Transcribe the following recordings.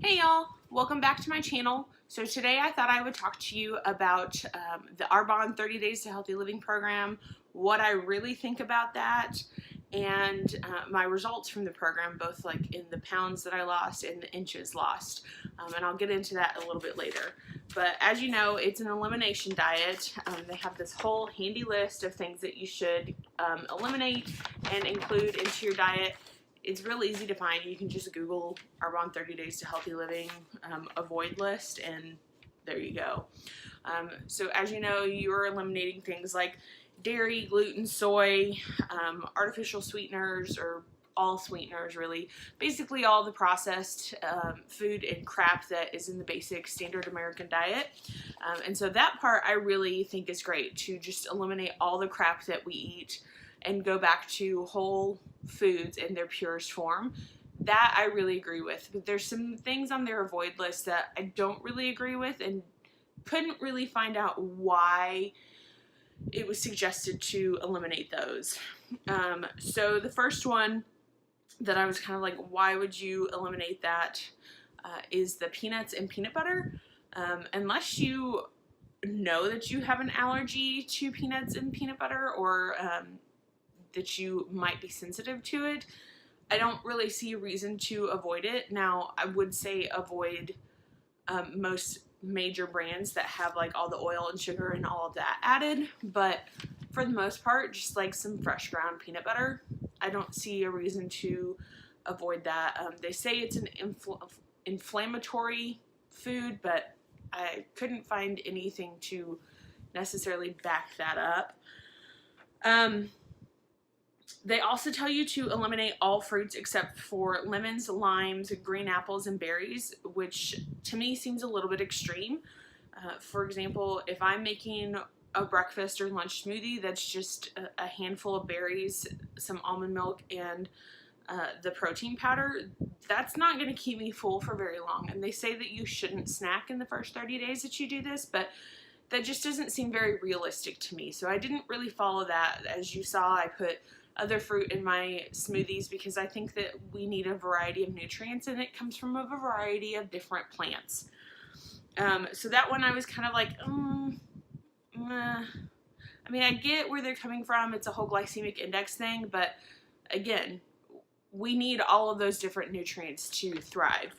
Hey y'all, welcome back to my channel. So today I thought I would talk to you about the Arbonne 30 Days to Healthy Living program, what I really think about that, and my results from the program, both like in the pounds that I lost and the inches lost. And I'll get into that a little bit later. But as you know, it's an elimination diet. They have this whole handy list of things that you should eliminate and include into your diet. It's real easy to find. You can just Google Arbonne 30 Days to Healthy Living avoid list, and there you go. So as you know, you're eliminating things like dairy, gluten, soy, artificial sweeteners, or all sweeteners really. Basically all the processed food and crap that is in the basic standard American diet. And so that part I really think is great, to just eliminate all the crap that we eat and go back to whole foods in their purest form. That I really agree with. But there's some things on their avoid list that I don't really agree with, and couldn't really find out why it was suggested to eliminate those. So the first one that I was kind of like, why would you eliminate that, is the peanuts and peanut butter. Unless you know that you have an allergy to peanuts and peanut butter, or that you might be sensitive to it, I don't really see a reason to avoid it. Now, I would say avoid most major brands that have like all the oil and sugar and all of that added, but for the most part, just like some fresh ground peanut butter. I don't see a reason to avoid that. They say it's an inflammatory food, but I couldn't find anything to necessarily back that up. They also tell you to eliminate all fruits except for lemons, limes, green apples, and berries, which to me seems a little bit extreme. For example, if I'm making a breakfast or lunch smoothie that's just a handful of berries, some almond milk, and the protein powder, that's not going to keep me full for very long. And they say that you shouldn't snack in the first 30 days that you do this, but that just doesn't seem very realistic to me. So I didn't really follow that. As you saw, I put other fruit in my smoothies because I think that we need a variety of nutrients, and it comes from a variety of different plants. So that one I was kind of like, I mean, I get where they're coming from. It's a whole glycemic index thing, but again, we need all of those different nutrients to thrive.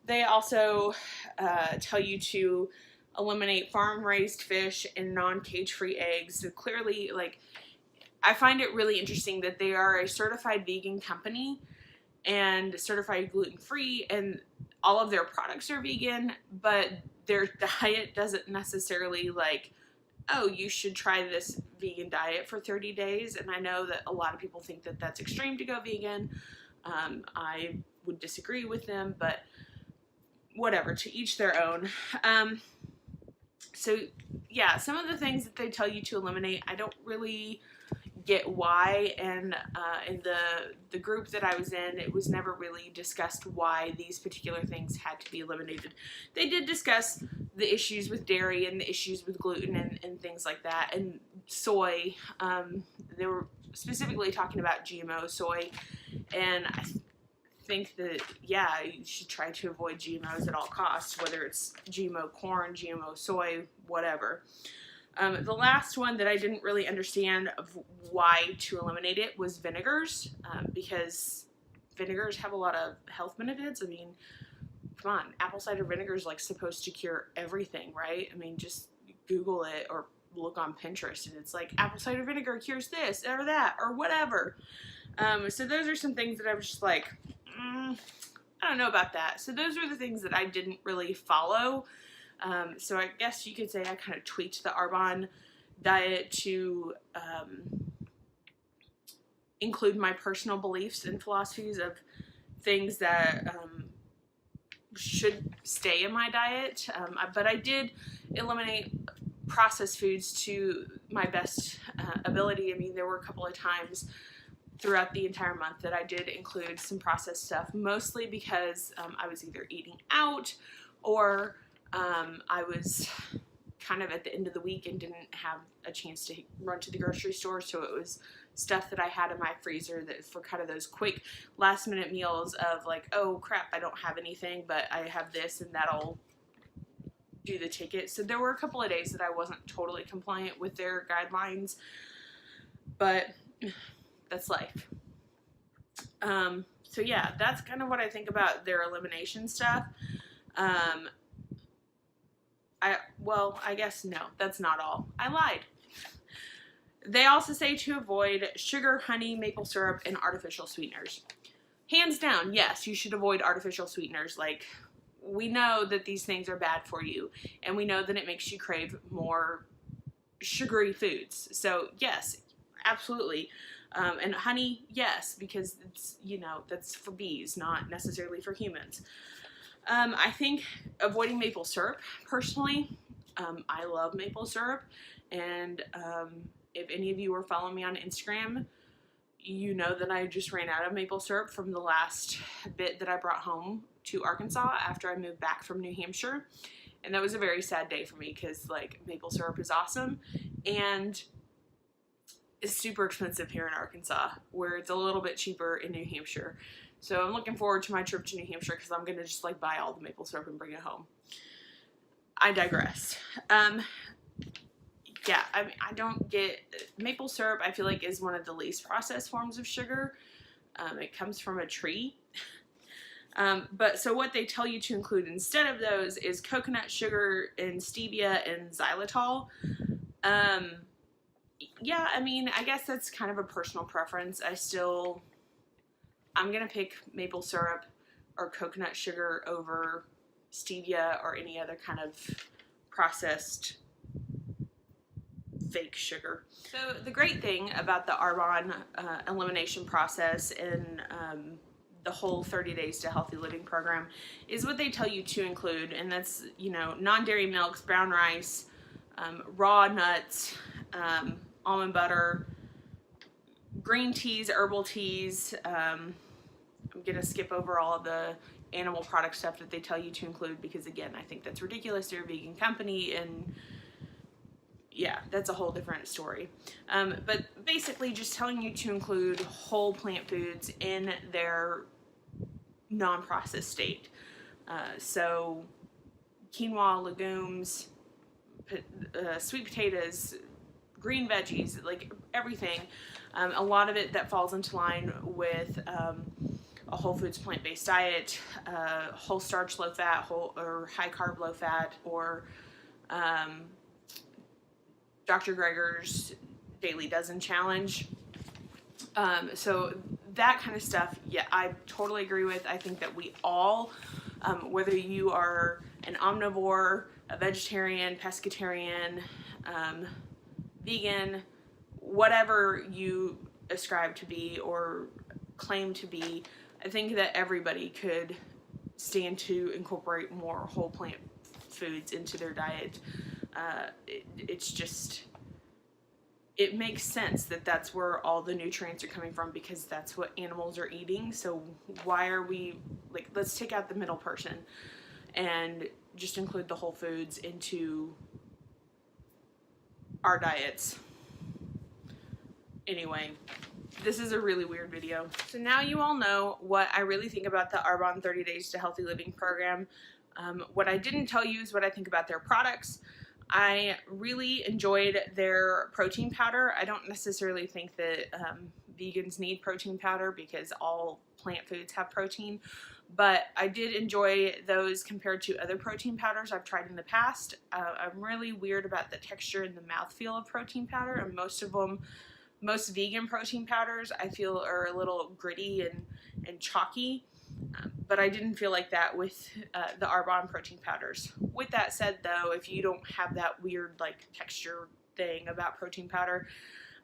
They also tell you to eliminate farm-raised fish and non-cage-free eggs. So clearly, like, I find it really interesting that they are a certified vegan company and certified gluten-free, and all of their products are vegan, but their diet doesn't necessarily like, oh, you should try this vegan diet for 30 days. And I know that a lot of people think that that's extreme to go vegan. I would disagree with them, but whatever, to each their own. So yeah, some of the things that they tell you to eliminate, I don't really get why, and in the group that I was in, it was never really discussed why these particular things had to be eliminated. They did discuss the issues with dairy and the issues with gluten and things like that, and soy. They were specifically talking about GMO soy, and I think that, yeah, you should try to avoid GMOs at all costs, whether it's GMO corn, GMO soy, whatever. The last one that I didn't really understand of why to eliminate it was vinegars, because vinegars have a lot of health benefits. I mean, come on, apple cider vinegar is like supposed to cure everything, right? I mean, just Google it or look on Pinterest and it's like apple cider vinegar cures this or that or whatever. So those are some things that I was just like, I don't know about that. So those were the things that I didn't really follow. So I guess you could say I kind of tweaked the Arbonne diet to include my personal beliefs and philosophies of things that should stay in my diet. But I did eliminate processed foods to my best ability. I mean, there were a couple of times throughout the entire month that I did include some processed stuff, mostly because I was either eating out or I was kind of at the end of the week and didn't have a chance to run to the grocery store, so it was stuff that I had in my freezer that for kind of those quick last minute meals of like, oh crap, I don't have anything, but I have this and that'll do the ticket. So there were a couple of days that I wasn't totally compliant with their guidelines, but that's life. So yeah, that's kind of what I think about their elimination stuff. I guess no, that's not all. I lied. They also say to avoid sugar, honey, maple syrup, and artificial sweeteners. Hands down, yes, you should avoid artificial sweeteners. Like, we know that these things are bad for you, and we know that it makes you crave more sugary foods. So yes, absolutely. And honey, yes, because it's, that's for bees, not necessarily for humans. I think avoiding maple syrup, personally, I love maple syrup, and if any of you are following me on Instagram, you know that I just ran out of maple syrup from the last bit that I brought home to Arkansas after I moved back from New Hampshire, and that was a very sad day for me because, like, maple syrup is awesome, and it's super expensive here in Arkansas, where it's a little bit cheaper in New Hampshire. So I'm looking forward to my trip to New Hampshire because I'm going to just like buy all the maple syrup and bring it home. I digress. Yeah, I mean, I don't get maple syrup. I feel like is one of the least processed forms of sugar. It comes from a tree. But so what they tell you to include instead of those is coconut sugar and stevia and xylitol. Yeah, I mean, I guess that's kind of a personal preference. I'm going to pick maple syrup or coconut sugar over stevia or any other kind of processed fake sugar. So the great thing about the Arbonne elimination process and the whole 30 Days to Healthy Living program is what they tell you to include, and that's, non-dairy milks, brown rice, raw nuts, almond butter, green teas, herbal teas. I'm going to skip over all of the animal product stuff that they tell you to include because, again, I think that's ridiculous. They're a vegan company, and yeah, that's a whole different story. But basically just telling you to include whole plant foods in their non-processed state. So quinoa, legumes, sweet potatoes, green veggies, like everything. A lot of it that falls into line with a whole foods plant-based diet, whole starch low fat, or high carb low fat, or Dr. Greger's Daily Dozen Challenge. So that kind of stuff, yeah, I totally agree with. I think that we all, whether you are an omnivore, a vegetarian, pescatarian, vegan, whatever you ascribe to be or claim to be, I think that everybody could stand to incorporate more whole plant foods into their diet. It's just, it makes sense that that's where all the nutrients are coming from because that's what animals are eating. So why are we, like, let's take out the middle person and just include the whole foods into our diets. Anyway, this is a really weird video. So now you all know what I really think about the Arbonne 30 Days to Healthy Living program. What I didn't tell you is what I think about their products. I really enjoyed their protein powder. I don't necessarily think that vegans need protein powder because all plant foods have protein, but I did enjoy those compared to other protein powders I've tried in the past. I'm really weird about the texture and the mouthfeel of protein powder, and most vegan protein powders I feel are a little gritty and chalky, but I didn't feel like that with the Arbonne protein powders. With that said though, if you don't have that weird like texture thing about protein powder,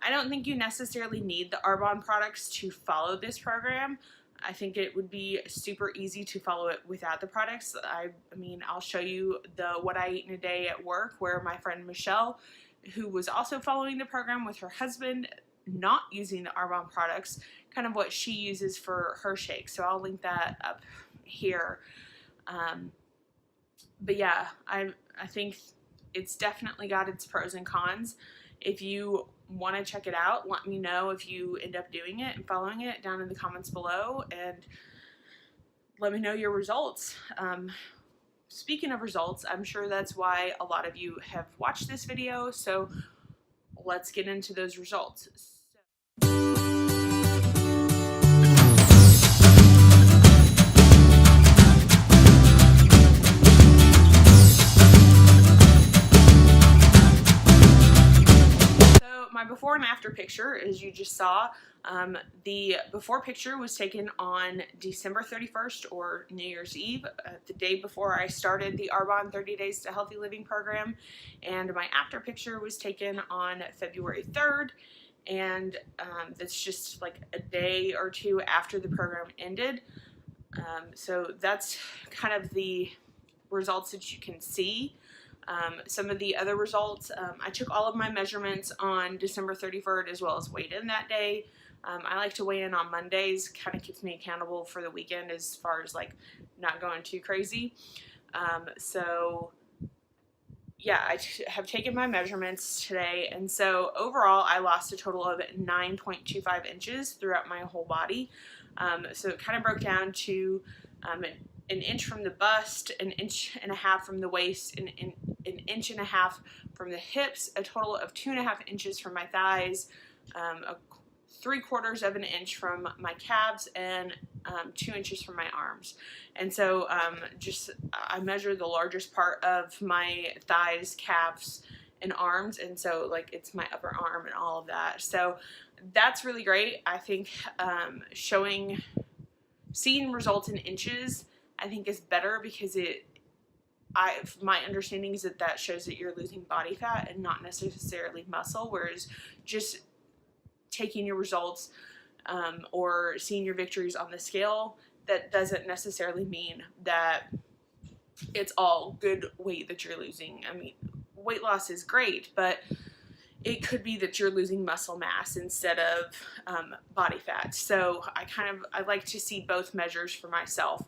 I don't think you necessarily need the Arbonne products to follow this program. I think it would be super easy to follow it without the products. I mean, I'll show you what I eat in a day at work, where my friend Michelle, who was also following the program with her husband, not using the Arbonne products, kind of what she uses for her shake. So I'll link that up here. But yeah, I think it's definitely got its pros and cons. If you want to check it out, let me know if you end up doing it and following it down in the comments below, and let me know your results. Speaking of results, I'm sure that's why a lot of you have watched this video, so let's get into those results. So my before and after picture, as you just saw, the before picture was taken on December 31st or New Year's Eve, the day before I started the Arbonne 30 Days to Healthy Living program, and my after picture was taken on February 3rd, and that's just like a day or two after the program ended. So that's kind of the results that you can see. Some of the other results, I took all of my measurements on December 31st as well as weighed in that day. I like to weigh in on Mondays, kind of keeps me accountable for the weekend as far as like not going too crazy. So yeah, I have taken my measurements today, and so overall I lost a total of 9.25 inches throughout my whole body. So it kind of broke down to an inch from the bust, an inch and a half from the waist, an inch and a half from the hips, a total of 2.5 inches from my thighs, 3/4 of an inch from my calves, and 2 inches from my arms. And so I measured the largest part of my thighs, calves, and arms, and so like it's my upper arm and all of that. So that's really great. I think seeing results in inches, I think is better, because my understanding is that shows that you're losing body fat and not necessarily muscle, whereas just taking your results or seeing your victories on the scale, that doesn't necessarily mean that it's all good weight that you're losing. I mean, weight loss is great, but it could be that you're losing muscle mass instead of body fat. So I like to see both measures for myself.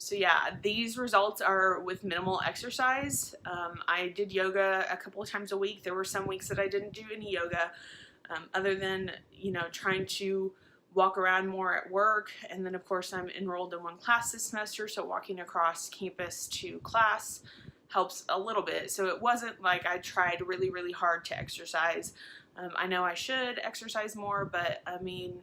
So yeah, these results are with minimal exercise. I did yoga a couple of times a week. There were some weeks that I didn't do any yoga, other than, you know, trying to walk around more at work. And then of course I'm enrolled in one class this semester, so walking across campus to class helps a little bit. So it wasn't like I tried really, really hard to exercise. I know I should exercise more, but I mean,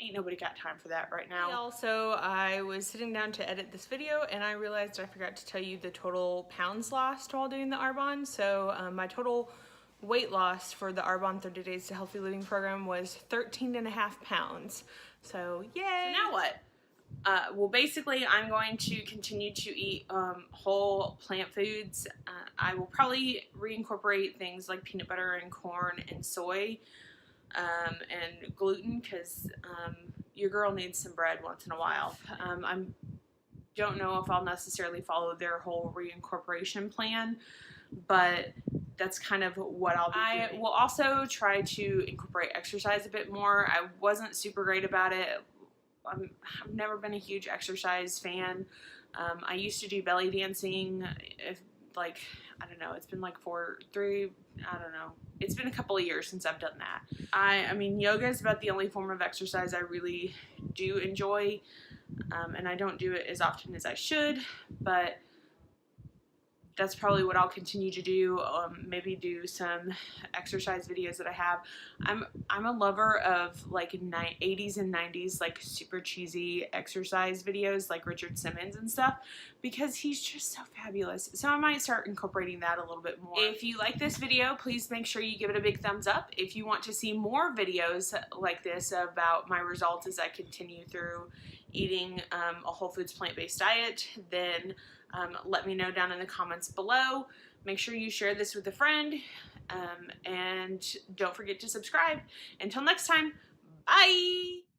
ain't nobody got time for that right now. Also, I was sitting down to edit this video and I realized I forgot to tell you the total pounds lost while doing the Arbonne. So my total weight loss for the Arbonne 30 Days to Healthy Living program was 13.5 pounds. So yay! So now what? Well, basically I'm going to continue to eat whole plant foods. I will probably reincorporate things like peanut butter and corn and soy. And gluten, because your girl needs some bread once in a while. I don't know if I'll necessarily follow their whole reincorporation plan, but that's kind of what I'll be doing. I will also try to incorporate exercise a bit more. I wasn't super great about it. I've never been a huge exercise fan. I used to do belly dancing, I don't know, it's been like it's been a couple of years since I've done that. I mean, yoga is about the only form of exercise I really do enjoy, and I don't do it as often as I should, but that's probably what I'll continue to do. Maybe do some exercise videos that I have. I'm a lover of like 80s and 90s like super cheesy exercise videos like Richard Simmons and stuff, because he's just so fabulous. So I might start incorporating that a little bit more. If you like this video, please make sure you give it a big thumbs up. If you want to see more videos like this about my results as I continue through eating a whole foods plant-based diet, then let me know down in the comments below. Make sure you share this with a friend, and don't forget to subscribe. Until next time, bye!